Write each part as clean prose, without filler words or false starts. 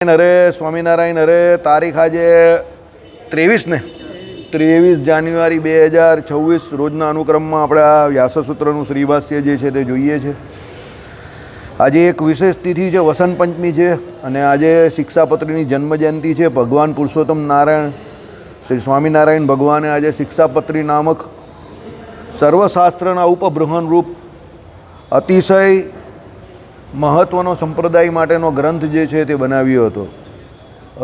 અરે સ્વામિનારાયણ. અરે તારીખ આજે 23 ને 23 જાન્યુઆરી 2026 રોજના અનુક્રમમાં આપણે આ વ્યાસસૂત્રનું શ્રીભાષ્ય જે છે તે જોઈએ છે. આજે એક વિશેષ તિથિ છે, વસંત પંચમી છે, અને આજે શિક્ષાપત્રીની જન્મજયંતિ છે. ભગવાન પુરુષોત્તમ નારાયણ શ્રી સ્વામિનારાયણ ભગવાને આજે શિક્ષાપત્રી નામક સર્વશાસ્ત્રના ઉપબ્રહ્મણરૂપ અતિશય મહત્વનો સંપ્રદાય માટેનો ગ્રંથ જે છે તે બનાવ્યો હતો.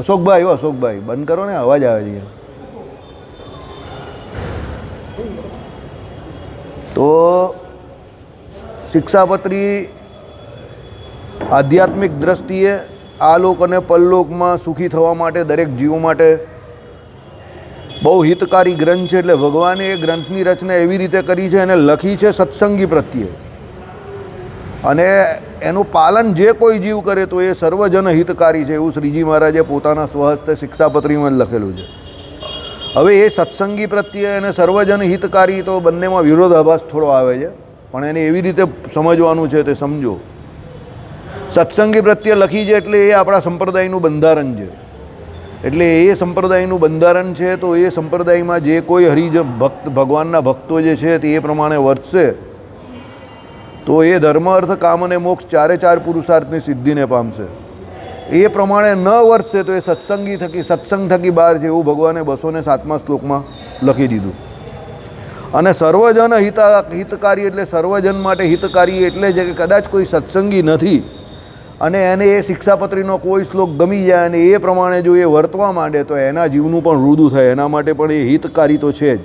અશોકભાઈ, અશોકભાઈ બંધ કરો ને, અવાજ આવે છે. તો શિક્ષાપત્રી આધ્યાત્મિક દ્રષ્ટિએ આલોક અને પરલોકમાં સુખી થવા માટે દરેક જીવો માટે બહુ હિતકારી ગ્રંથ છે. એટલે ભગવાને એ ગ્રંથની રચના એવી રીતે કરી છે અને લખી છે સત્સંગી પ્રત્યે, અને એનું પાલન જે કોઈ જીવ કરે તો એ સર્વજન હિતકારી છે, એવું શ્રીજી મહારાજે પોતાના સ્વહસ્તે શિક્ષાપત્રીમાં લખેલું છે. હવે એ સત્સંગી પ્રત્યે અને સર્વજન હિતકારી તો બંનેમાં વિરોધાભાસ થોડો આવે છે, પણ એને એવી રીતે સમજવાનું છે તે સમજો. સત્સંગી પ્રત્યે લખી છે એટલે એ આપણા સંપ્રદાયનું બંધારણ છે. એટલે એ સંપ્રદાયનું બંધારણ છે તો એ સંપ્રદાયમાં જે કોઈ ભક્ત ભગવાનના ભક્તો જે છે તે એ પ્રમાણે વર્તશે તો એ ધર્મ, અર્થ, કામ અને મોક્ષ ચારે ચાર પુરુષાર્થની સિદ્ધિને પામશે. એ પ્રમાણે ન વર્તશે તો એ સત્સંગ થકી બહાર છે, એવું ભગવાને 207મા શ્લોકમાં લખી દીધું. અને સર્વજન હિતકારી એટલે સર્વજન માટે હિતકારી એટલે છે કે કદાચ કોઈ સત્સંગી નથી અને એને એ શિક્ષાપત્રીનો કોઈ શ્લોક ગમી જાય અને એ પ્રમાણે જો એ વર્તવા માંડે તો એના જીવનું પણ રૂદું થાય. એના માટે પણ એ હિતકારી તો છે જ.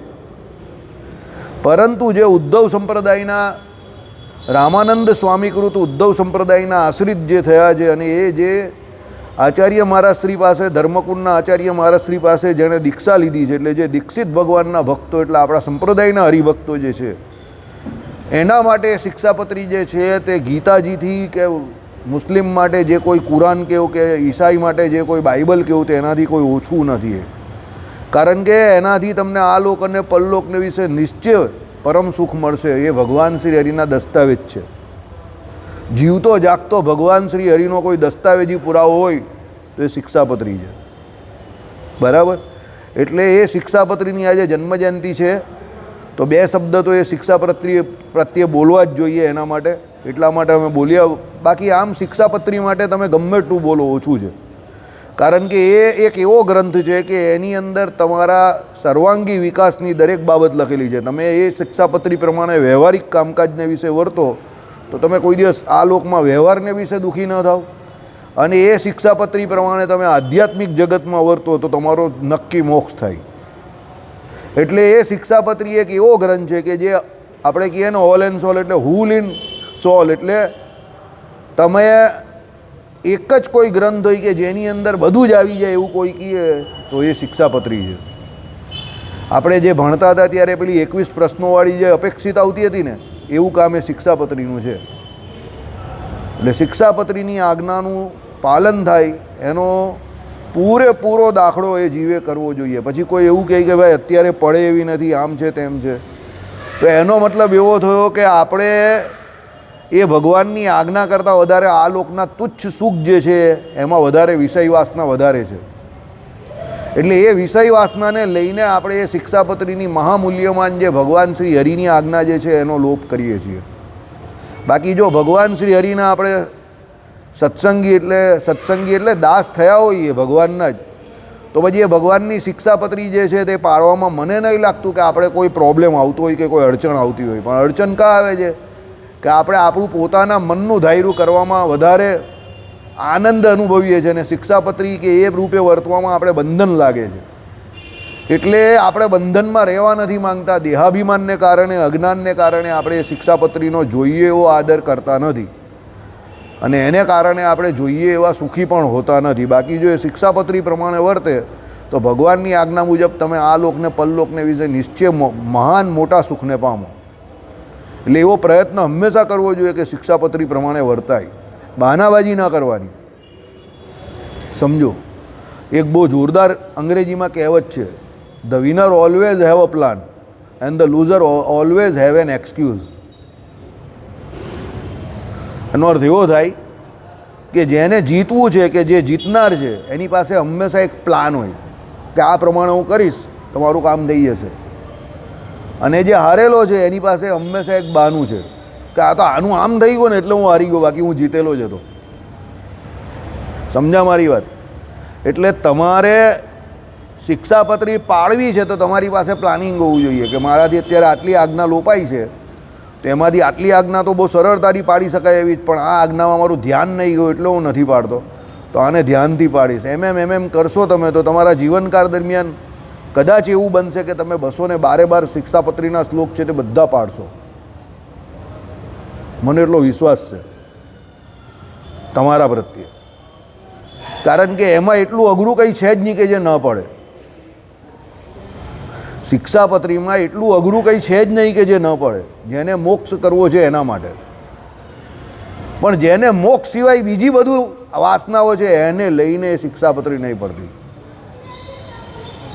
પરંતુ જે ઉદ્ધવ સંપ્રદાયના રામાનંદ સ્વામીકૃત ઉદ્ધવ સંપ્રદાયના આશ્રિત જે થયા છે અને એ જે આચાર્ય મહારાજશ્રી પાસે, ધર્મકુંડના આચાર્ય મહારાજશ્રી પાસે જેણે દીક્ષા લીધી છે, એટલે જે દીક્ષિત ભગવાનના ભક્તો, એટલે આપણા સંપ્રદાયના હરિભક્તો જે છે, એના માટે શિક્ષાપત્રી જે છે તે ગીતાજીથી કે મુસ્લિમ માટે જે કોઈ કુરાન કેવું કે ઈસાઈ માટે જે કોઈ બાઇબલ કેવું તે એનાથી કોઈ ઓછું નથી. કારણ કે એનાથી તમને આ લોક અને પરલોકને વિશે નિશ્ચય પરમ સુખ મળશે. એ ભગવાન શ્રી હરિના દસ્તાવેજ છે. જીવતો જાગતો ભગવાન શ્રી હરિનો કોઈ દસ્તાવેજી પુરાવો હોય તો એ શિક્ષાપત્રી છે. બરાબર? એટલે એ શિક્ષાપત્રીની આજે જન્મજયંતિ છે તો બે શબ્દ તો એ શિક્ષાપત્રી પ્રત્યે બોલવા જ જોઈએ. એના માટે એટલા માટે અમે બોલ્યા. બાકી આમ શિક્ષાપત્રી માટે તમે ગમે એટલું બોલો ઓછું છે. કારણ કે એ એક એવો ગ્રંથ છે કે એની અંદર તમારા સર્વાંગી વિકાસની દરેક બાબત લખેલી છે. તમે એ શિક્ષાપત્રી પ્રમાણે વ્યવહારિક કામકાજને વિશે વર્તો તો તમે કોઈ દિવસ આ લોકમાં વ્યવહારને વિશે દુઃખી ન થાવ, અને એ શિક્ષાપત્રી પ્રમાણે તમે આધ્યાત્મિક જગતમાં વર્તો તો તમારો નક્કી મોક્ષ થાય. એટલે એ શિક્ષાપત્રી એક એવો ગ્રંથ છે કે જે આપણે કહીએ ને ઓલ એન્ડ સોલ, એટલે હુલ ઇન સોલ, એટલે તમે એક જ કોઈ ગ્રંથ હોય કે જેની અંદર બધું જ આવી જાય એવું કોઈ કહે તો એ શિક્ષાપત્રી છે. આપણે જે ભણતા હતા ત્યારે પેલી 21 પ્રશ્નોવાળી જે અપેક્ષિત આવતી હતી ને, એવું કામ એ શિક્ષાપત્રીનું છે. એટલે શિક્ષાપત્રીની આજ્ઞાનું પાલન થાય એનો પૂરેપૂરો દાખલો એ જીવે કરવો જોઈએ. પછી કોઈ એવું કહે કે ભાઈ અત્યારે પડે એવી નથી, આમ છે તેમ છે, તો એનો મતલબ એવો થયો કે આપણે એ ભગવાનની આજ્ઞા કરતાં વધારે આ લોકના તુચ્છ સુખ જે છે એમાં વધારે વિષય વાસના વધારે છે. એટલે એ વિષય વાસનાને લઈને આપણે એ શિક્ષાપત્રીની મહામૂલ્યમાન જે ભગવાન શ્રી હરિની આજ્ઞા જે છે એનો લોપ કરીએ છીએ. બાકી જો ભગવાન શ્રી હરિના આપણે સત્સંગી એટલે દાસ થયા હોઈએ ભગવાનના જ, તો પછી એ ભગવાનની શિક્ષાપત્રી જે છે તે પાળવામાં મને નહીં લાગતું કે આપણે કોઈ પ્રોબ્લેમ આવતો હોય કે કોઈ અડચણ આવતી હોય. પણ અડચણ કાં આવે છે કે આપણે આપણું પોતાના મનનું ધાર્યું કરવામાં વધારે આનંદ અનુભવીએ છીએ અને શિક્ષાપત્રી કે એ રૂપે વર્તવામાં આપણે બંધન લાગે છે. એટલે આપણે બંધનમાં રહેવા નથી માંગતા. દેહાભિમાનને કારણે, અજ્ઞાનને કારણે આપણે એ શિક્ષાપત્રીનો જોઈએ એવો આદર કરતા નથી, અને એને કારણે આપણે જોઈએ એવા સુખી પણ હોતા નથી. બાકી જો એ શિક્ષાપત્રી પ્રમાણે વર્તે તો ભગવાનની આજ્ઞા મુજબ તમે આ લોકને પરલોકને વિશે નિશ્ચય મહાન મોટા સુખને પામો. એટલે એવો પ્રયત્ન હંમેશા કરવો જોઈએ કે શિક્ષાપત્રી પ્રમાણે વર્તાય, બહાનાબાજી ના કરવાની. સમજો, એક બહુ જોરદાર અંગ્રેજીમાં કહેવત છે, the winner always have a plan and the loser always have an excuse. એનો અર્થ એવો થાય કે જેને જીતવું છે, કે જે જીતનાર છે, એની પાસે હંમેશા એક પ્લાન હોય કે આ પ્રમાણે હું કરીશ તો મારું કામ થઈ જશે. અને જે હારેલો છે એની પાસે હંમેશા એક બહાનું છે કે આ તો આનું આમ થઈ ગયું ને એટલે હું હારી ગયો, બાકી હું જીતેલો જ હતો. સમજ્યા મારી વાત? એટલે તમારે શિક્ષાપત્રી પાળવી છે તો તમારી પાસે પ્લાનિંગ હોવું જોઈએ કે મારાથી અત્યારે આટલી આજ્ઞા લોપાઈ છે, તેમાંથી આટલી આજ્ઞા તો બહુ સરળતાથી પાડી શકાય એવી જ, પણ આ આજ્ઞામાં મારું ધ્યાન નહીં ગયું એટલે હું નથી પાડતો, તો આને ધ્યાનથી પાડીશ. એમ કરશો તમે તો તમારા જીવનકાળ દરમિયાન કદાચ એવું બનશે કે તમે 212 શિક્ષાપત્રીના શ્લોક છે તે બધા પાડશો. મને એટલો વિશ્વાસ છે તમારા પ્રત્યે, કારણ કે એમાં એટલું અઘરું કંઈ છે જ નહીં કે જે ન પડે. શિક્ષાપત્રીમાં એટલું અઘરું કંઈ છે જ નહીં કે જે ન પડે. જેને મોક્ષ કરવો છે એના માટે, પણ જેને મોક્ષ સિવાય બીજી બધું વાસનાઓ છે એને લઈને શિક્ષાપત્રી નહીં પડતી.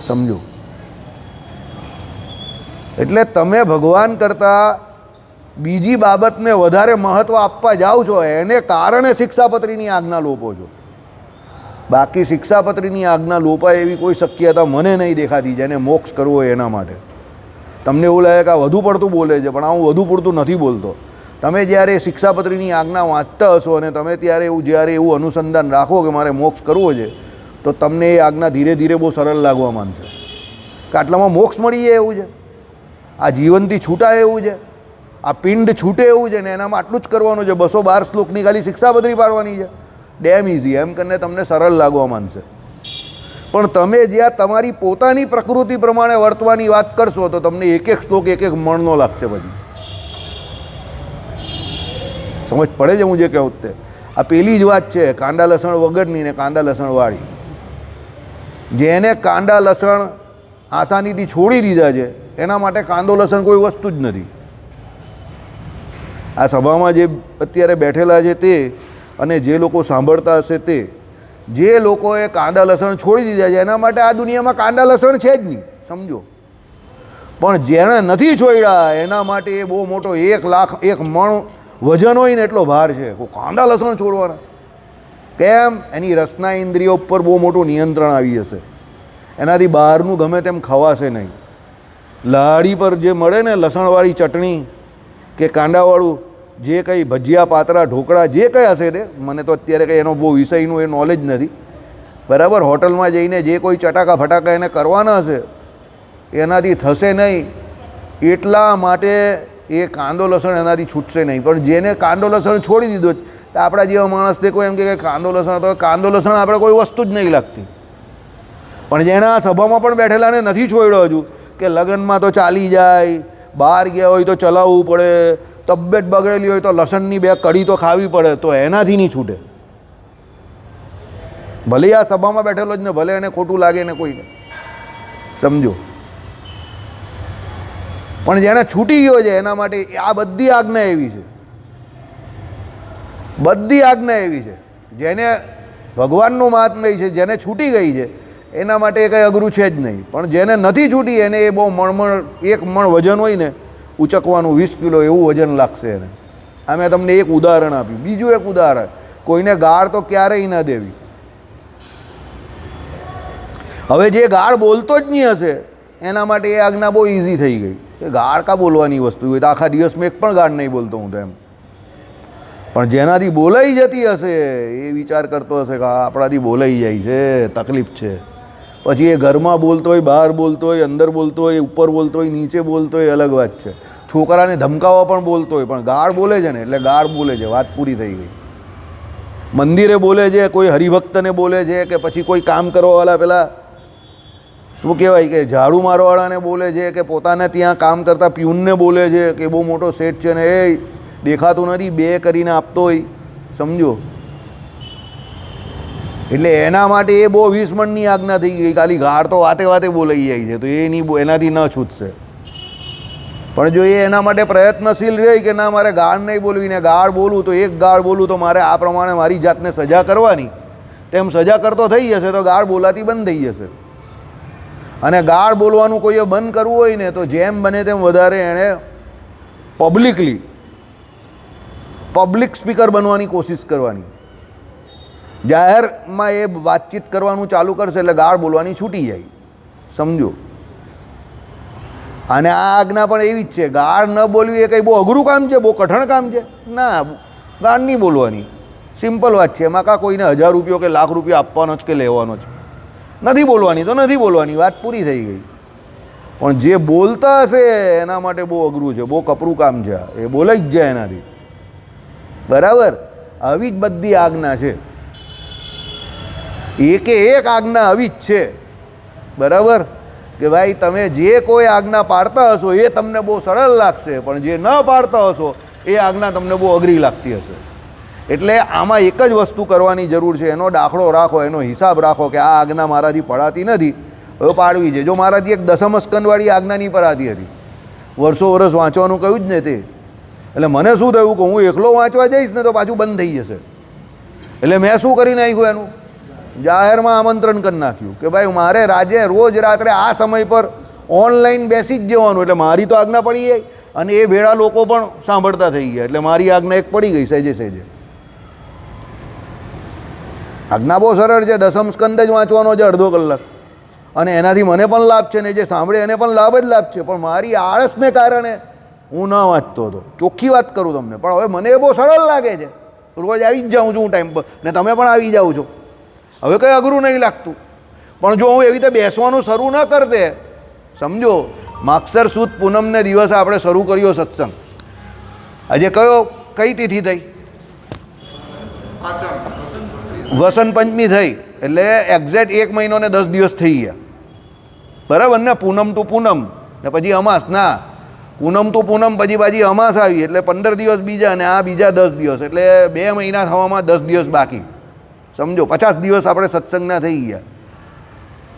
સમજો? એટલે તમે ભગવાન કરતાં બીજી બાબતને વધારે મહત્ત્વ આપવા જાઓ છો, એને કારણે શિક્ષાપત્રીની આજ્ઞા લોપો છો. બાકી શિક્ષાપત્રીની આજ્ઞા લોપાય એવી કોઈ શક્યતા મને નહીં દેખાતી જેને મોક્ષ કરવો હોય એના માટે. તમને એવું લાગે કે આ વધુ પડતું બોલે છે, પણ આ હું વધુ પડતું નથી બોલતો. તમે જ્યારે શિક્ષાપત્રીની આજ્ઞા વાંચતા હશો અને તમે જ્યારે એવું અનુસંધાન રાખો કે મારે મોક્ષ કરવો છે, તો તમને એ આજ્ઞા ધીરે ધીરે બહુ સરળ લાગવા માંડશે કે આટલામાં મોક્ષ મળી જાય એવું છે, આ જીવનથી છૂટાય એવું છે, આ પિંડ છૂટે એવું છે, ને એનામાં આટલું જ કરવાનું છે. 212 શ્લોકની ખાલી શિક્ષાપત્રી પાડવાની છે, ડેમ ઇઝી, એમ કરીને તમને સરળ લાગવા માંડશે. પણ તમે જ્યાં તમારી પોતાની પ્રકૃતિ પ્રમાણે વર્તવાની વાત કરશો તો તમને એક એક શ્લોક એક એક મણનો લાગશે. પછી સમજ પડે છે હું જે કહું તે? આ પેલી જ વાત છે કાંદા લસણ વગરની ને કાંદા લસણવાળી. જેને કાંદા લસણ આસાનીથી છોડી દીધા છે એના માટે કાંદો લસણ કોઈ વસ્તુ જ નથી. આ સભામાં જે અત્યારે બેઠેલા છે તે અને જે લોકો સાંભળતા હશે તે, જે લોકોએ કાંદા લસણ છોડી દીધા છે એના માટે આ દુનિયામાં કાંદા લસણ છે જ નહીં. સમજો? પણ જેણે નથી છોડ્યા એના માટે એ બહુ મોટો 1 લાખ 1 મણ વજન હોય ને એટલો ભાર છે કાંદા લસણ છોડવાના. કેમ? એની રસના ઇન્દ્રિયો ઉપર બહુ મોટું નિયંત્રણ આવી હશે, એનાથી બહારનું ગમે તેમ ખવાશે નહીં. લાડી પર જે મળે ને લસણવાળી ચટણી કે કાંદાવાળું જે કંઈ ભજીયા પાતરા ઢોકળા જે કંઈ હશે તે, મને તો અત્યારે કંઈ એનો બહુ વિષયનું એ નોલેજ નથી, બરાબર? હોટલમાં જઈને જે કોઈ ચટાકા ફટાકા એને કરવાના હશે એનાથી થશે નહીં, એટલા માટે એ કાંદો લસણ એનાથી છૂટશે નહીં. પણ જેને કાંદો લસણ છોડી દીધો તો આપણા જેવા માણસને કોઈ એમ કે કાંદો લસણ, તો કાંદો લસણ આપણે કોઈ વસ્તુ જ નહીં લાગતી. પણ જેણે આ સભામાં પણ બેઠેલાને નથી છોડ્યો હજુ કે લગ્નમાં તો ચાલી જાય, બહાર ગયા હોય તો ચલાવવું પડે, તબિયત બગડેલી હોય તો લસણની 2 કડી તો ખાવી પડે, તો એનાથી નહીં છૂટે. ભલે આ સભામાં બેઠેલો જ ને ભલે એને ખોટું લાગે ને કોઈને, સમજો? પણ જેને છૂટી ગયો છે એના માટે આ બધી આજ્ઞા એવી છે, બધી આજ્ઞા એવી છે. જેને ભગવાનનું મહાત્મ્ય છે, જેને છૂટી ગઈ છે એના માટે કંઈ અઘરું છે જ નહીં. પણ જેને નથી છૂટી એને એ બહુ 1 મણ વજન હોય ને ઉચકવાનું, 20 કિલો એવું વજન લાગશે એને. આ મેં તમને એક ઉદાહરણ આપ્યું. બીજું એક ઉદાહરણ, કોઈને ગાળ તો ક્યારેય ન દેવી. હવે જે ગાળ બોલતો જ નહીં હશે એના માટે એ આજ્ઞા બહુ ઇઝી થઈ ગઈ કે ગાળ કા બોલવાની વસ્તુ હોય તો આખા દિવસમાં એક પણ ગાળ નહીં બોલતો હું તો એમ. પણ જેનાથી બોલાઈ જતી હશે એ વિચાર કરતો હશે કે આપણાથી બોલાઈ જાય છે, તકલીફ છે. પછી એ ઘરમાં બોલતો હોય, બહાર બોલતો હોય, અંદર બોલતો હોય, ઉપર બોલતો હોય, નીચે બોલતો હોય, અલગ વાત છે. છોકરાને ધમકાવવા પણ બોલતો હોય, પણ ગાળ બોલે છે ને એટલે ગાળ બોલે છે, વાત પૂરી થઈ ગઈ. મંદિરે બોલે છે, કોઈ હરિભક્તને બોલે છે, કે પછી કોઈ કામ કરવાવાળા પેલા શું કહેવાય કે ઝાડુ મારવાવાળાને બોલે છે, કે પોતાને ત્યાં કામ કરતા પ્યુનને બોલે છે કે બહુ મોટો શેઠ છે ને એ દેખાતું નથી 2 કરીને આપતો હોય. સમજો? એટલે એના માટે એ બહુ 20 મણની આજ્ઞા થઈ ગઈ. ખાલી ગાળ તો વાતે વાતે બોલાઈ જાય છે તો એ નહીં, એનાથી ન છૂટશે. પણ જો એ એના માટે પ્રયત્નશીલ રહે કે ના મારે ગાળ નહીં બોલવી ને ગાળ બોલું તો એક ગાળ બોલું તો મારે આ પ્રમાણે મારી જાતને સજા કરવાની, તેમ સજા કરતો થઈ જશે તો ગાળ બોલાતી બંધ થઈ જશે. અને ગાળ બોલવાનું કોઈએ બંધ કરવું હોય ને તો જેમ બને તેમ વધારે એણે પબ્લિક સ્પીકર બનવાની કોશિશ કરવાની. જાહેરમાં એ વાતચીત કરવાનું ચાલુ કરશે એટલે ગાળ બોલવાની છૂટી જાય, સમજો. અને આ આજ્ઞા પણ એવી જ છે, ગાળ ન બોલવી એ કંઈ બહુ અઘરું કામ છે, બહુ કઠણ કામ છે? ના, ગાળ નહીં બોલવાની, સિમ્પલ વાત છે. એમાં કાં કોઈને 1000 રૂપિયો કે લાખ રૂપિયા આપવાનો જ કે લેવાનો છે? નથી બોલવાની તો નથી બોલવાની, વાત પૂરી થઈ ગઈ. પણ જે બોલતા હશે એના માટે બહુ અઘરું છે, બહુ કપરું કામ છે, એ બોલાઈ જ જાય એનાથી. બરાબર? આવી જ બધી આજ્ઞા છે, એકે એક આજ્ઞા આવી જ છે. બરાબર? કે ભાઈ તમે જે કોઈ આજ્ઞા પાડતા હશો એ તમને બહુ સરળ લાગશે, પણ જે ન પાડતા હશો એ આજ્ઞા તમને બહુ અઘરી લાગતી હશે. એટલે આમાં એક જ વસ્તુ કરવાની જરૂર છે, એનો દાખલો રાખો, એનો હિસાબ રાખો કે આ આજ્ઞા મારાથી પડાતી નથી, હવે પાડવી છે. જો મારાથી એક દસમ સ્કંદવાળી આજ્ઞા નહીં પડાતી હતી, વર્ષો વર્ષ વાંચવાનું કહ્યું જ ને તે, એટલે મને શું થયું કે હું એકલો વાંચવા જઈશ ને તો પાછું બંધ થઈ જશે. એટલે મેં શું કરી નાખ્યું, એનું જાહેરમાં આમંત્રણ કરી નાખ્યું કે ભાઈ મારે રાજે રોજ રાત્રે આ સમય પર ઓનલાઈન બેસી જ જવાનું. એટલે મારી તો આજ્ઞા પડી ગઈ અને એ ભેળા લોકો પણ સાંભળતા થઈ ગયા, એટલે મારી આજ્ઞા એક પડી ગઈ સહેજે સહેજે. આજ્ઞા બહુ સરળ છે, દસમ સ્કંદ જ વાંચવાનો છે અડધો કલાક, અને એનાથી મને પણ લાભ છે ને જે સાંભળે એને પણ લાભ જ લાભ છે. પણ મારી આળસને કારણે હું ન વાંચતો હતો, ચોખ્ખી વાત કરું તમને. પણ હવે મને એ બહુ સરળ લાગે છે, રોજ આવી જ જાઉં છું હું ટાઈમ પર, ને તમે પણ આવી જાઓ છો, હવે કંઈ અઘરું નહીં લાગતું. પણ જો હું એવી રીતે બેસવાનું શરૂ ન કરતે, સમજો, માગસર સુદ પૂનમને દિવસે આપણે શરૂ કર્યો સત્સંગ, આજે કઈ તિથિ થઈ? વસંત પંચમી થઈ, એટલે એક્ઝેક્ટ 1 મહિનો ને 10 દિવસ થઈ ગયા. બરાબર ને? પૂનમ ટુ પૂનમ ને પછી અમાસ, ના, પૂનમ ટુ પૂનમ પછી પાછી અમાસ આવી, એટલે 15 દિવસ બીજા, અને આ બીજા 10 દિવસ, એટલે 2 મહિના થવામાં 10 દિવસ બાકી. સમજો, 50 દિવસ આપણે સત્સંગના થઈ ગયા.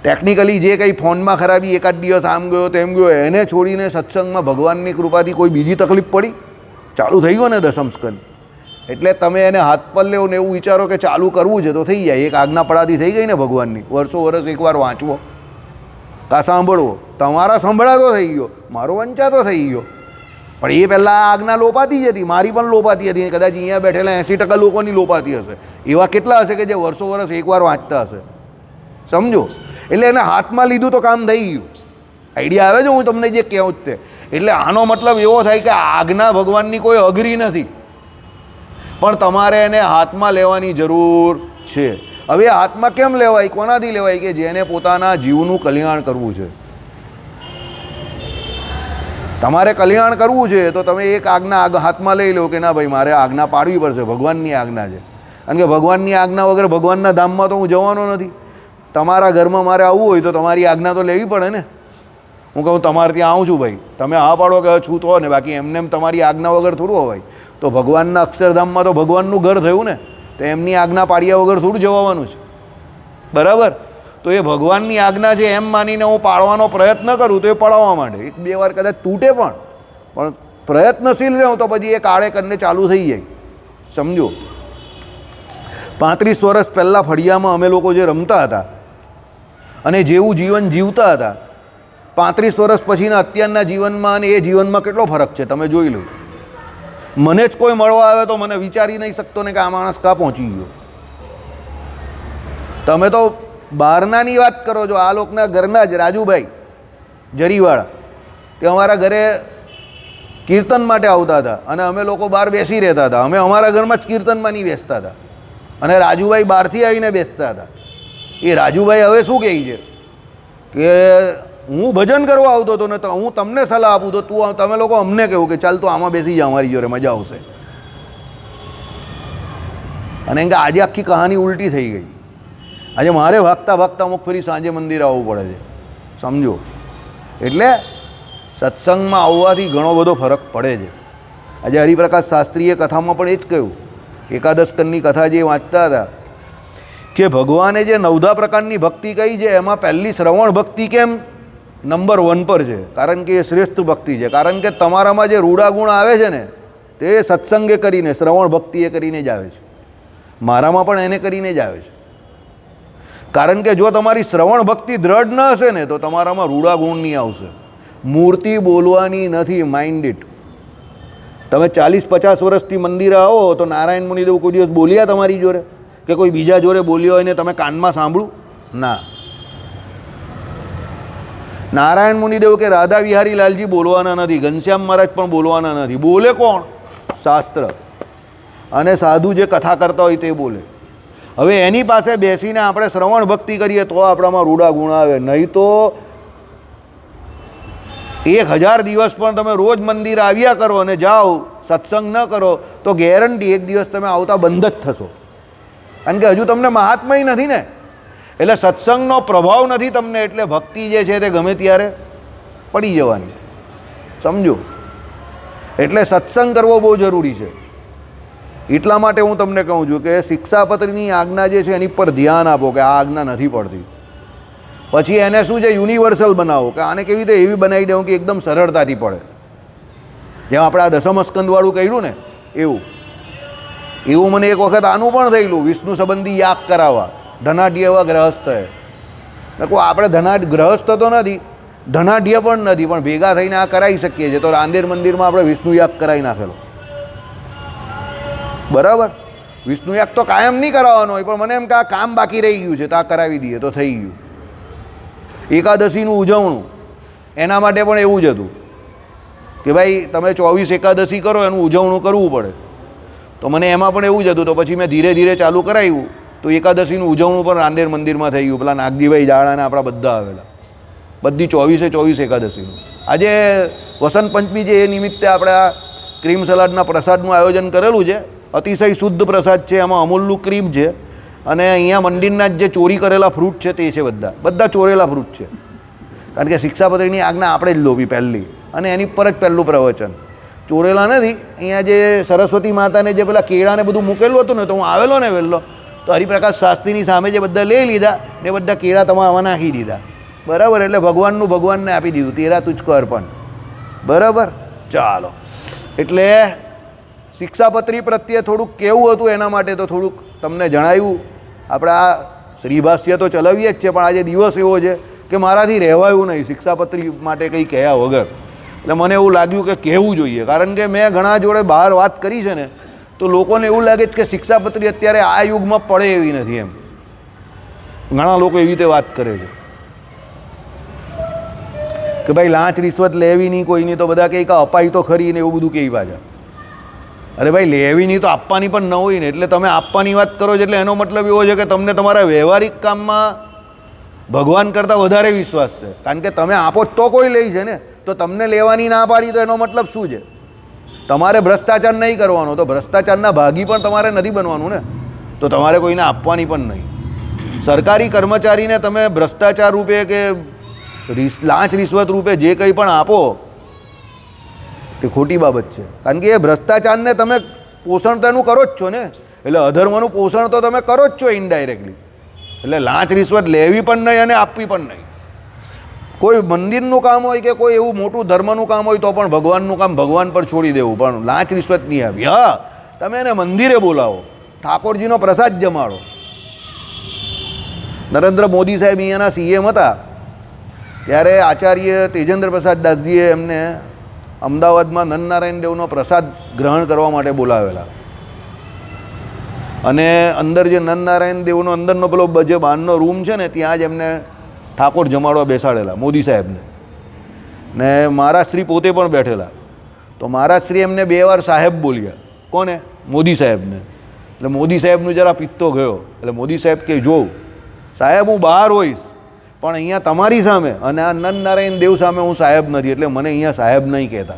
ટેકનિકલી જે કંઈ ફોનમાં ખરાબી, એકાદ દિવસ આમ ગયો તેમ ગયો, એને છોડીને સત્સંગમાં ભગવાનની કૃપાથી કોઈ બીજી તકલીફ પડી, ચાલુ થઈ ગયો ને દસમ સ્કંદ. એટલે તમે એને હાથ પર લેવો ને એવું વિચારો કે ચાલુ કરવું છે તો થઈ જાય. એક આજ્ઞા પડાતી થઈ ગઈ ને ભગવાનની, વર્ષો વર્ષ એકવાર વાંચવો કાં સાંભળવો, તમારા સંભળાતો થઈ ગયો, મારો વંચાતો થઈ ગયો. પણ એ પહેલાં આજ્ઞા લોપાતી જ હતી, મારી પણ લોપાતી હતી, કદાચ અહીંયા બેઠેલા 80% લોકોની લોપાતી હશે. એવા કેટલા હશે કે જે વર્ષો વર્ષ એકવાર વાંચતા હશે, સમજો. એટલે એને હાથમાં લીધું તો કામ થઈ ગયું. આઈડિયા આવે છે હું તમને જે કહું જ તે. એટલે આનો મતલબ એવો થાય કે આજ્ઞા ભગવાનની કોઈ અઘરી નથી, પણ તમારે એને હાથમાં લેવાની જરૂર છે. હવે હાથમાં કેમ લેવાય, કોનાથી લેવાય? કે જેને પોતાના જીવનું કલ્યાણ કરવું છે. તમારે કલ્યાણ કરવું છે તો તમે એક આજ્ઞા હાથમાં લઈ લો કે ના ભાઈ મારે આજ્ઞા પાડવી પડશે, ભગવાનની આજ્ઞા છે. કારણ કે ભગવાનની આજ્ઞા વગર ભગવાનના ધામમાં તો હું જવાનો નથી. તમારા ઘરમાં મારે આવવું હોય તો તમારી આજ્ઞા તો લેવી પડે ને. હું કહું તમારે ત્યાં આવું છું ભાઈ, તમે હા પાડો કે છું તો, ને બાકી એમને તમારી આજ્ઞા વગર થોડું હોય. તો ભગવાનના અક્ષરધામમાં તો ભગવાનનું ઘર થયું ને, તો એમની આજ્ઞા પાડ્યા વગર થોડું જવાનું છે. બરાબર? તો એ ભગવાનની આજ્ઞા છે એમ માનીને હું પાળવાનો પ્રયત્ન કરું તો એ પડાવવા માટે 1-2 વાર કદાચ તૂટે, પણ પ્રયત્નશીલ રહું તો પછી એ કાળે કરીને ચાલુ થઈ જાય. સમજો, 35 વર્ષ પહેલાં ફળિયામાં અમે લોકો જે રમતા હતા અને જેવું જીવન જીવતા હતા, 35 વર્ષ પછીના અત્યારના જીવનમાં અને એ જીવનમાં કેટલો ફરક છે તમે જોઈ લો. મને જ કોઈ મળવા આવે તો મને વિચારી નહીં શકતો ને કે આ માણસ કાં પહોંચી ગયો. તમે તો બહારનાની વાત કરો છો, આ લોકોના ઘરના જ રાજુભાઈ જરીવાળા, તે અમારા ઘરે કીર્તન માટે આવતા હતા અને અમે લોકો બહાર બેસી રહેતા હતા. અમે અમારા ઘરમાં જ કીર્તનમાં નહીં બેસતા હતા અને રાજુભાઈ બહારથી આવીને બેસતા હતા. એ રાજુભાઈ હવે શું કહે છે કે હું ભજન કરવા આવતો હતો ને હું તમને સલાહ આપું તો તમે લોકો અમને કહ્યું કે ચાલ તું આમાં બેસી જા, અમારી જોડે મજા આવશે. અને એમ કે આજે આખી કહાની ઉલટી થઈ ગઈ. આજે મારે ભાગતા ભાગતા અમુક ફરી સાંજે મંદિર આવવું પડે છે, સમજો. એટલે સત્સંગમાં આવવાથી ઘણો બધો ફરક પડે છે. આજે હરિપ્રકાશ શાસ્ત્રીએ કથામાં પણ એ જ કહ્યું, એકાદશ સ્કંદની કથા જે વાંચતા હતા કે ભગવાને જે 9 પ્રકારની ભક્તિ કહી છે એમાં પહેલી શ્રવણ ભક્તિ કેમ નંબર 1 પર છે? કારણ કે એ શ્રેષ્ઠ ભક્તિ છે. કારણ કે તમારામાં જે રૂડા ગુણ આવે છે ને તે સત્સંગે કરીને, શ્રવણ ભક્તિએ કરીને જ આવે છે. મારામાં પણ એને કરીને જ આવે છે. કારણ કે જો તમારી શ્રવણ ભક્તિ દ્રઢ ન હશે ને તો તમારામાં રૂડા ગુણ નહીં આવશે. મૂર્તિ બોલવાની નથી, માઇન્ડ ઇટ. તમે 40-50 વર્ષથી મંદિરે આવો તો નારાયણ મુનિદેવ કોઈ દિવસ બોલ્યા તમારી જોડે? કે કોઈ બીજા જોડે બોલ્યો હોય ને તમે કાનમાં સાંભળું? ના. નારાયણ મુનિદેવ કે રાધા વિહારી લાલજી બોલવાના નથી, ઘનશ્યામ મહારાજ પણ બોલવાના નથી. બોલે કોણ? શાસ્ત્ર અને સાધુ જે કથા કરતા હોય તે બોલે. હવે એની પાસે બેસીને આપણે શ્રવણ ભક્તિ કરીએ તો આપણામાં રૂડા ગુણ આવે, નહીં તો 1000 દિવસ પણ તમે રોજ મંદિર આવ્યા કરો અને જાઓ, સત્સંગ ન કરો તો ગેરંટી એક દિવસ તમે આવતા બંધ જ થશો. કારણ કે હજુ તમને મહાત્મય નથી ને, એટલે સત્સંગનો પ્રભાવ નથી તમને, એટલે ભક્તિ જે છે તે ગમે ત્યારે પડી જવાની. સમજો? એટલે સત્સંગ કરવો બહુ જરૂરી છે. એટલા માટે હું તમને કહું છું કે શિક્ષાપત્રીની આજ્ઞા જે છે એની પર ધ્યાન આપો કે આ આજ્ઞા નથી પડતી. પછી એને શું છે, યુનિવર્સલ બનાવો કે આને કેવી રીતે એવી બનાવી દઉં કે એકદમ સરળતાથી પડે. જેમ આપણે આ દશમસ્કંદવાળું કહ્યું ને એવું મને એક વખત આનું પણ થયેલું, વિષ્ણુ સંબંધી યાગ કરાવવા ધનાઢ્ય એવા ગ્રહસ્થએ. મેં કહું આપણે ગ્રહસ્થ તો નથી, ધનાઢ્ય પણ નથી, પણ ભેગા થઈને આ કરાવી શકીએ છીએ. તો રાંદેર મંદિરમાં આપણે વિષ્ણુ યાગ કરાવી નાખેલો. બરાબર? વિષ્ણુ યાગ તો કાયમ નહીં કરાવવાનો હોય, પણ મને એમ કે આ કામ બાકી રહી ગયું છે તો આ કરાવી દઈએ તો થઈ ગયું. એકાદશીનું ઉજવણું એના માટે પણ એવું જ હતું કે ભાઈ તમે 24 એકાદશી કરો એનું ઉજવણું કરવું પડે. તો મને એમાં પણ એવું જ હતું. તો પછી મેં ધીરે ધીરે ચાલુ કરાવ્યું, તો એકાદશીનું ઉજવણું પણ રાંદેર મંદિરમાં થઈ ગયું. પેલા નાગજીભાઈ જાડાને આપણા બધા આવેલા, બધી 24 એકાદશીનું. આજે વસંત પંચમી છે એ નિમિત્તે આપણે આ ક્રીમ સલાડના પ્રસાદનું આયોજન કરેલું છે. અતિશય શુદ્ધ પ્રસાદ છે, એમાં અમૂલનું ક્રીમ છે અને અહીંયા મંદિરના જે ચોરી કરેલા ફ્રૂટ છે તે છે, બધા ચોરેલા ફ્રૂટ છે. કારણ કે શિક્ષાપત્રીની આજ્ઞા આપણે જ લોભી પહેલી, અને એની પર જ પહેલું પ્રવચન. ચોરેલા નથી. અહીંયા જે સરસ્વતી માતાને જે પેલા કેળાને બધું મૂકેલું હતું ને, તો હું આવેલો ને વહેલો, તો હરિપ્રકાશ શાસ્ત્રીની સામે જે બધા લઈ લીધા ને બધા કેળા તમારા નાખી દીધા. બરાબર? એટલે ભગવાનનું ભગવાનને આપી દીધું, તેરા તુજકો અર્પણ. બરાબર? ચાલો. એટલે શિક્ષાપત્રી પ્રત્યે થોડુંક કેવું હતું એના માટે તો થોડુંક તમને જણાવ્યું. આપણે આ શ્રીભાષ્ય તો ચલાવીએ જ છે, પણ આજે દિવસ એવો છે કે મારાથી રહેવાયું નહીં શિક્ષાપત્રી માટે કંઈ કહ્યા વગર. એટલે મને એવું લાગ્યું કે કહેવું જોઈએ, કારણ કે મેં ઘણા જોડે બહાર વાત કરી છે ને, તો લોકોને એવું લાગે છે કે શિક્ષાપત્રી અત્યારે આ યુગમાં પડે એવી નથી એમ. ઘણા લોકો એવી રીતે વાત કરે છે કે ભાઈ લાંચ રિશ્વત લેવી નહીં કોઈની, તો બધા કહે કે અપાય તો ખરી ને એવું બધું કહી પાછા. અરે ભાઈ લેવી નહીં તો આપવાની પણ ન હોય ને, એટલે તમે આપવાની વાત કરો છો એટલે એનો મતલબ એવો છે કે તમને તમારા વ્યવહારિક કામમાં ભગવાન કરતાં વધારે વિશ્વાસ છે. કારણ કે તમે આપો તો કોઈ લે છે ને, તો તમને લેવાની ના પાડી તો એનો મતલબ શું છે? તમારે ભ્રષ્ટાચાર નહીં કરવાનો, તો ભ્રષ્ટાચારના ભાગી પણ તમારે નથી બનવાનું ને, તો તમારે કોઈને આપવાની પણ નહીં. સરકારી કર્મચારીને તમે ભ્રષ્ટાચાર રૂપે કે લાંચ રિશ્વત રૂપે જે કંઈ પણ આપો તે ખોટી બાબત છે. કારણ કે એ ભ્રષ્ટાચારને તમે પોષણ તેનું કરો જ છો ને, એટલે અધર્મનું પોષણ તો તમે કરો જ છો ઇનડાયરેક્ટલી. એટલે લાંચ રિશ્વત લેવી પણ નહીં અને આપવી પણ નહીં. કોઈ મંદિરનું કામ હોય કે કોઈ એવું મોટું ધર્મનું કામ હોય તો પણ ભગવાનનું કામ ભગવાન પર છોડી દેવું, પણ લાંચ રિશ્વત નહીં આવી. હા, તમે એને મંદિરે બોલાવો, ઠાકોરજીનો પ્રસાદ જમાડો. નરેન્દ્ર મોદી સાહેબ અહીંયાના CM હતા ત્યારે આચાર્ય તેજેન્દ્ર પ્રસાદ દાસજીએ એમને અમદાવાદમાં નરનારાયણ દેવનો પ્રસાદ ગ્રહણ કરવા માટે બોલાવેલા. અને અંદર જે નરનારાયણ દેવનો અંદરનો પેલો જે બહારનો રૂમ છે ને, ત્યાં જ એમને ઠાકોર જમાડવા બેસાડેલા મોદી સાહેબને, ને મહારાજશ્રી પોતે પણ બેઠેલા. તો મહારાજશ્રી એમને 2 વાર સાહેબ બોલ્યા. કોને? મોદી સાહેબને. એટલે મોદી સાહેબનું જરા પિત્તો ગયો. એટલે મોદી સાહેબ કે જો સાહેબ હું બહાર હોઈશ, પણ અહીંયા તમારી સામે અને આ નરનારાયણ દેવ સામે હું સાહેબ નથી, એટલે મને અહીંયા સાહેબ નહીં કહેતા.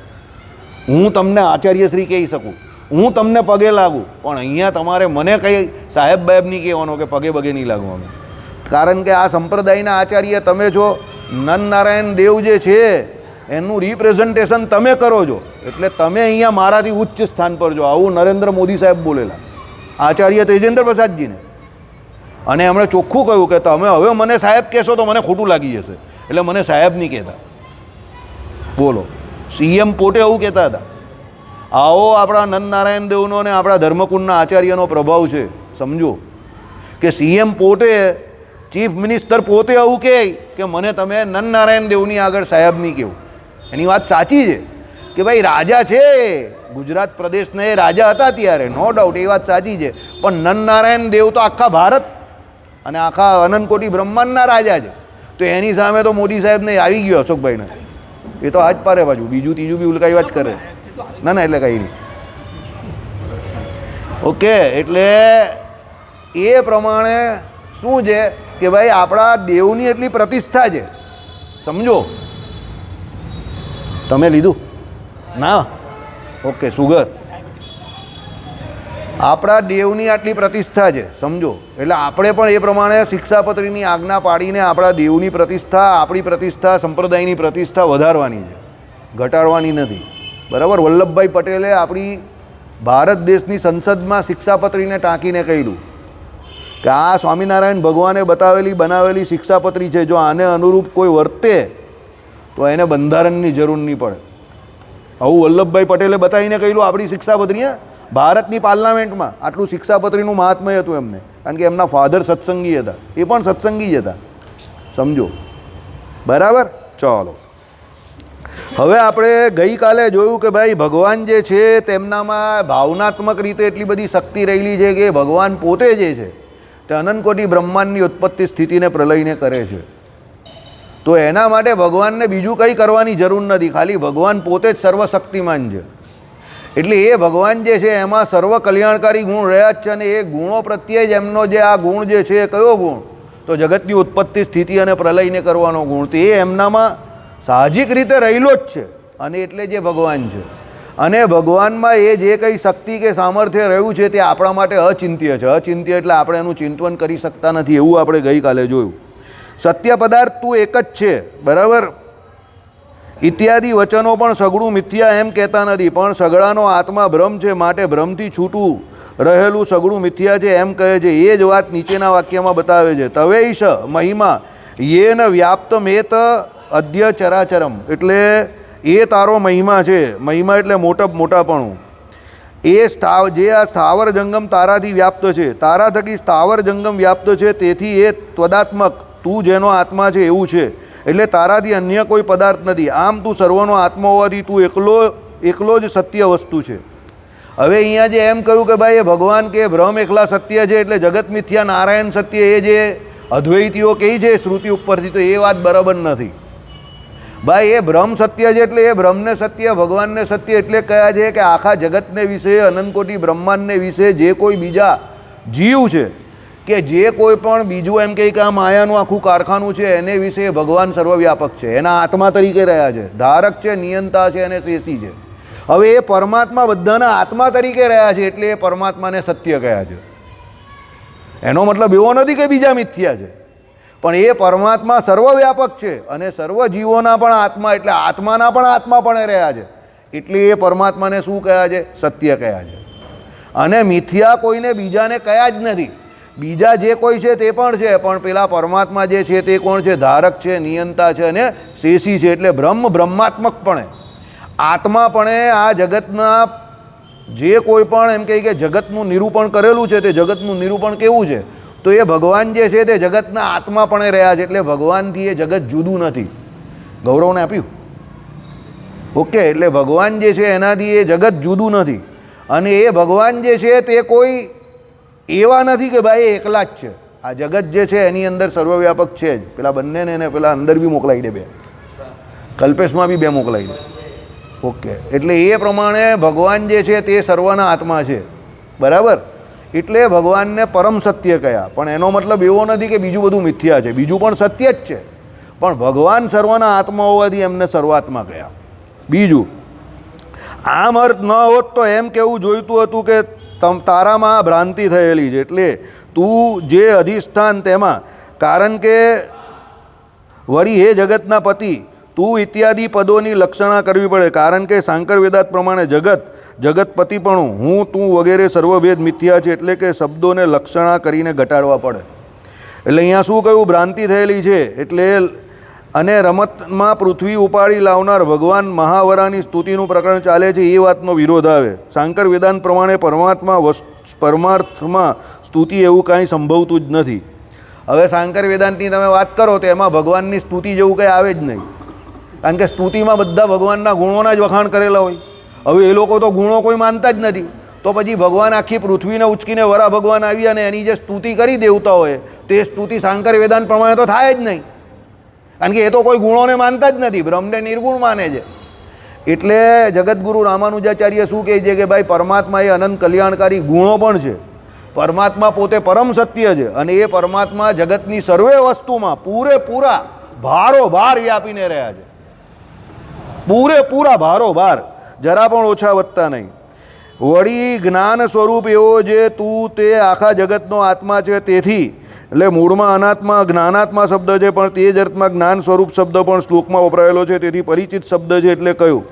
હું તમને આચાર્યશ્રી કહી શકું, હું તમને પગે લાગું, પણ અહીંયા તમારે મને કંઈ સાહેબ બાહેબ નહીં કહેવાનો કે પગે બગે નહીં લાગવાનું. કારણ કે આ સંપ્રદાયના આચાર્ય તમે છો, નરનારાયણ દેવ જે છે એનું રિપ્રેઝન્ટેશન તમે કરો છો, એટલે તમે અહીંયા મારાથી ઉચ્ચ સ્થાન પર છો. આવું નરેન્દ્ર મોદી સાહેબ બોલેલા આચાર્ય તેજેન્દ્ર પ્રસાદજીને. અને એમણે ચોખ્ખું કહ્યું કે તમે હવે મને સાહેબ કહેશો તો મને ખોટું લાગી જશે, એટલે મને સાહેબ નહીં કહેતા. બોલો, CM પોતે એવું કહેતા હતા. આવો આપણા નરનારાયણ દેવનો અને આપણા ધર્મકુંડના આચાર્યનો પ્રભાવ છે. સમજો કે CM પોતે, ચીફ મિનિસ્ટર પોતે એવું કહે કે મને તમે નરનારાયણ દેવની આગળ સાહેબ નહીં કહેવું. એની વાત સાચી છે કે ભાઈ રાજા છે, ગુજરાત પ્રદેશના એ રાજા હતા ત્યારે, નો ડાઉટ, એ વાત સાચી છે. પણ નરનારાયણ દેવ તો આખા ભારત અને આખા અનંતકોટી બ્રહ્માંડના રાજા છે. તો એની સામે તો મોદી સાહેબને આવી ગયો અશોકભાઈને, એ તો હાથ પારે પાછું, બીજું ત્રીજું બી ઉલકાઈ વાત કરે. ના ના, એટલે કંઈ નહીં. ઓકે, એટલે એ પ્રમાણે શું છે કે ભાઈ આપણા દેવની એટલી પ્રતિષ્ઠા છે, સમજો. તમે લીધું ના? Okay, sugar. આપણા દેવની આટલી પ્રતિષ્ઠા છે, સમજો. એટલે આપણે પણ એ પ્રમાણે શિક્ષાપત્રીની આજ્ઞા પાડીને આપણા દેવની પ્રતિષ્ઠા, આપણી પ્રતિષ્ઠા, સંપ્રદાયની પ્રતિષ્ઠા વધારવાની છે, ઘટાડવાની નથી. બરાબર? વલ્લભભાઈ પટેલે આપણી ભારત દેશની સંસદમાં શિક્ષાપત્રીને ટાંકીને કહ્યું કે આ સ્વામિનારાયણ ભગવાને બનાવેલી શિક્ષાપત્રી છે, જો આને અનુરૂપ કોઈ વર્તે તો એને બંધારણની જરૂર નહીં પડે. આવું વલ્લભભાઈ પટેલે બતાવીને કહ્યું આપણી શિક્ષાપત્રી. ભારતની પાર્લામેન્ટમાં આટલું શિક્ષાપત્રીનું મહાત્મ્ય હતું એમને, કારણ કે એમના ફાધર સત્સંગી હતા, એ પણ સત્સંગી જ હતા, સમજો. બરાબર? ચાલો, હવે આપણે ગઈકાલે જોયું કે ભાઈ ભગવાન જે છે તેમનામાં ભાવનાત્મક રીતે એટલી બધી શક્તિ રહેલી છે કે ભગવાન પોતે જે છે તે અનંતકોટી બ્રહ્માંડની ઉત્પત્તિ સ્થિતિને પ્રલયને કરે છે. તો એના માટે ભગવાનને બીજું કંઈ કરવાની જરૂર નથી, ખાલી ભગવાન પોતે જ સર્વશક્તિમાન છે. એટલે એ ભગવાન જે છે એમાં સર્વ કલ્યાણકારી ગુણ રહ્યા જ છે, અને એ ગુણો પ્રત્યે જ એમનો જે આ ગુણ જે છે, કયો ગુણ? તો જગતની ઉત્પત્તિ સ્થિતિ અને પ્રલયને કરવાનો ગુણ. તો એ એમનામાં સાહજિક રીતે રહેલો જ છે, અને એટલે જે ભગવાન છે. અને ભગવાનમાં એ જે કંઈ શક્તિ કે સામર્થ્ય રહ્યું છે તે આપણા માટે અચિંત્ય છે. અચિંત્ય એટલે આપણે એનું ચિંતન કરી શકતા નથી, એવું આપણે ગઈકાલે જોયું. સત્ય પદાર્થ તું એક જ છે, બરાબર, ઇત્યાદિ વચનો પણ સગળું મિથ્યા એમ કહેતા નથી, પણ સગળાનો આત્મા બ્રહ્મ છે, માટે બ્રહ્મથી છૂટું રહેલું સગળું મિથ્યા છે એમ કહે છે. એ જ વાત નીચેના વાક્યમાં બતાવે છે. તવૈશ મહિમા યેન વ્યાપ્તમેત અધ્ય ચરાચરમ, એટલે એ તારો મહિમા છે. મહિમા એટલે મોટાપણું. એ જે આ સ્થાવર જંગમ તારાથી વ્યાપ્ત છે, તારા થકી સ્થાવર જંગમ વ્યાપ્ત છે, તેથી એ ત્વદાત્મક, તું જેનો આત્મા છે એવું છે. એટલે તારાથી અન્ય કોઈ પદાર્થ નથી. આમ તું સર્વનો આત્મા હોવાથી તું એકલો જ સત્ય વસ્તુ છે. હવે અહીંયા જે એમ કહ્યું કે ભાઈ એ ભગવાન કે બ્રહ્મ એકલા સત્ય છે, એટલે જગત મિથ્યા, નારાયણ સત્ય, એ જે અદ્વૈતીઓ કહે છે શ્રુતિ ઉપરથી, તો એ વાત બરાબર નથી. ભાઈ એ બ્રહ્મ સત્ય છે, એટલે એ બ્રહ્મને સત્ય, ભગવાનને સત્ય એટલે કયા છે કે આખા જગતને વિશે, અનંતકોટી બ્રહ્માંડને વિશે જે કોઈ બીજા જીવ છે કે જે કોઈ પણ બીજું એમ કહે કે આ માયાનું આખું કારખાનું છે, એને વિશે ભગવાન સર્વવ્યાપક છે, એના આત્મા તરીકે રહ્યા છે, ધારક છે, નિયંતા છે અને શેષી છે. હવે એ પરમાત્મા બધાના આત્મા તરીકે રહ્યા છે, એટલે એ પરમાત્માને સત્ય કહ્યા છે. એનો મતલબ એવો નથી કે બીજા મિથ્યા છે, પણ એ પરમાત્મા સર્વવ્યાપક છે અને સર્વ જીવોના પણ આત્મા, એટલે આત્માના પણ આત્મા પણ રહ્યા છે, એટલે એ પરમાત્માને શું કહ્યા છે? સત્ય કહ્યા છે. અને મિથ્યા કોઈને બીજાને કહ્યા જ નથી. બીજા જે કોઈ છે તે પણ છે, પણ પેલા પરમાત્મા જે છે તે કોણ છે? ધારક છે, નિયંતા છે અને શેષી છે. એટલે બ્રહ્માત્મકપણે, આત્માપણે આ જગતના જે કોઈ પણ એમ કહે કે જગતનું નિરૂપણ કરેલું છે, તે જગતનું નિરૂપણ કેવું છે? તો એ ભગવાન જે છે તે જગતના આત્માપણે રહ્યા છે, એટલે ભગવાનથી એ જગત જુદું નથી. ગૌરવને આપ્યું? ઓકે, એટલે ભગવાન જે છે એનાથી એ જગત જુદું નથી. અને એ ભગવાન જે છે તે કોઈ એવા નથી કે ભાઈ એકલા જ છે. આ જગત જે છે એની અંદર સર્વવ્યાપક છે જ. પેલા બંનેને એને પેલા અંદર બી મોકલાવી દે, બે કલ્પેશમાં બી બે મોકલાવી દે. ઓકે, એટલે એ પ્રમાણે ભગવાન જે છે તે સર્વના આત્મા છે, બરાબર. એટલે ભગવાનને પરમ સત્ય કહ્યા. પણ એનો મતલબ એવો નથી કે બીજું બધું મિથ્યા છે, બીજું પણ સત્ય જ છે, પણ ભગવાન સર્વના આત્મા હોવાથી એમને સર્વાત્મા કહ્યા. બીજું, આમ અર્થ ન હોત તો એમ કહેવું જોઈતું હતું કે તારામાં ભ્રાંતિ થયેલી છે, એટલે તું જે અધિષ્ઠાન તેમાં, કારણ કે વળી હે જગતના પતિ, તું ઇત્યાદિ પદોની લક્ષણા કરવી પડે, કારણ કે સાંકર વેદાત પ્રમાણે જગતપતિપણું, હું તું વગેરે સર્વભેદ મિથ્યા છે, એટલે કે શબ્દોને લક્ષણા કરીને ઘટાડવા પડે. એટલે અહીંયા શું કહ્યું? ભ્રાંતિ થયેલી છે. એટલે અને રમતમાં પૃથ્વી ઉપાડી લાવનાર ભગવાન મહાવરાની સ્તુતિનું પ્રકરણ ચાલે છે, એ વાતનો વિરોધ આવે. સાંકર વેદાંત પ્રમાણે પરમાર્થમાં સ્તુતિ એવું કાંઈ સંભવતું જ નથી. હવે સાંકર વેદાંતની તમે વાત કરો તો એમાં ભગવાનની સ્તુતિ જેવું કંઈ આવે જ નહીં, કારણ કે સ્તુતિમાં બધા ભગવાનના ગુણોના જ વખાણ કરેલા હોય. હવે એ લોકો તો ગુણો કોઈ માનતા જ નથી, તો પછી ભગવાન આખી પૃથ્વીને ઉચકીને વરા ભગવાન આવી અને એની જે સ્તુતિ કરી દેવતાઓએ તે સ્તુતિ શાંકર વેદાંત પ્રમાણે તો થાય જ નહીં, કારણ કે એ તો કોઈ ગુણોને માનતા જ નથી, બ્રહ્મને નિર્ગુણ માને છે. એટલે જગતગુરુ રામાનુજાચાર્ય શું કહે છે કે ભાઈ પરમાત્મા એ અનંત કલ્યાણકારી ગુણો પણ છે, પરમાત્મા પોતે પરમ સત્ય છે અને એ પરમાત્મા જગતની સર્વે વસ્તુમાં પૂરેપૂરા ભારોભાર વ્યાપીને રહ્યા છે, પૂરેપૂરા ભારોભાર, જરા પણ ઓછા વધતા નહીં. વળી જ્ઞાન સ્વરૂપ એવો જે તું તે આખા જગતનો આત્મા છે, તેથી એટલે મૂળમાં અનાત્મા જ્ઞાનાત્મા શબ્દ છે, પણ તે જ અર્થમાં જ્ઞાન સ્વરૂપ શબ્દ પણ શ્લોકમાં વપરાયેલો છે, તેથી પરિચિત શબ્દ છે એટલે કહ્યું.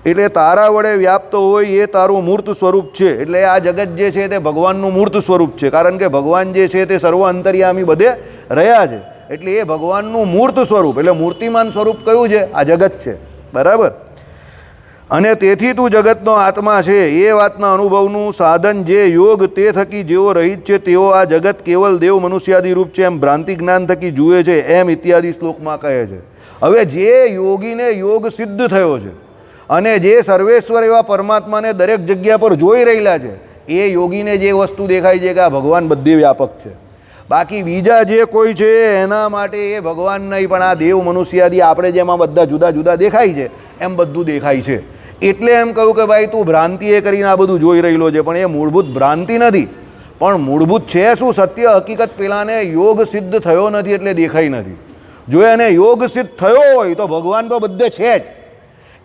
એટલે તારા વડે વ્યાપ્ત હોય એ તારું મૂર્ત સ્વરૂપ છે. એટલે આ જગત જે છે તે ભગવાનનું મૂર્ત સ્વરૂપ છે, કારણ કે ભગવાન જે છે તે સર્વ અંતર્યામી બધે રહ્યા છે, એટલે એ ભગવાનનું મૂર્ત સ્વરૂપ, એટલે મૂર્તિમાન સ્વરૂપ કયું છે? આ જગત છે, બરાબર. અને તેથી તું જગતનો આત્મા છે એ વાતના અનુભવનું સાધન જે યોગ તે થકી જેઓ રહિત છે તેઓ આ જગત કેવલ દેવ મનુષ્યાદિ રૂપ છે એમ ભ્રાંતિ જ્ઞાન થકી જુએ છે, એમ ઇત્યાદિ શ્લોકમાં કહે છે. હવે જે યોગીને યોગ સિદ્ધ થયો છે અને જે સર્વેશ્વર એવા પરમાત્માને દરેક જગ્યા પર જોઈ રહેલા છે, એ યોગીને જે વસ્તુ દેખાય છે કે આ ભગવાન બધે વ્યાપક છે. બાકી બીજા જે કોઈ છે એના માટે એ ભગવાન નહીં, પણ આ દેવ મનુષ્યાદિ આપણે જેમાં બધા જુદા જુદા દેખાય છે એમ બધું દેખાય છે. એટલે એમ કહ્યું કે ભાઈ તું ભ્રાંતિ એ કરીને આ બધું જોઈ રહેલો છે, પણ એ મૂળભૂત ભ્રાંતિ નથી, પણ મૂળભૂત છે શું? સત્ય હકીકત પેલાને યોગ સિદ્ધ થયો નથી એટલે દેખાય નથી. જો એને યોગ સિદ્ધ થયો હોય તો ભગવાન તો બધે છે જ,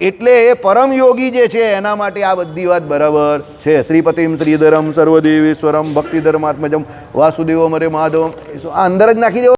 એટલે એ પરમ યોગી જે છે એના માટે આ બધી વાત બરાબર છે. શ્રીપતિમ શ્રીધરમ સર્વદેવેશ્વરમ ભક્તિધર્માત્મજમ વાસુદેવમ અરે માધવમ, આ અંદર જ નાખી દેવો.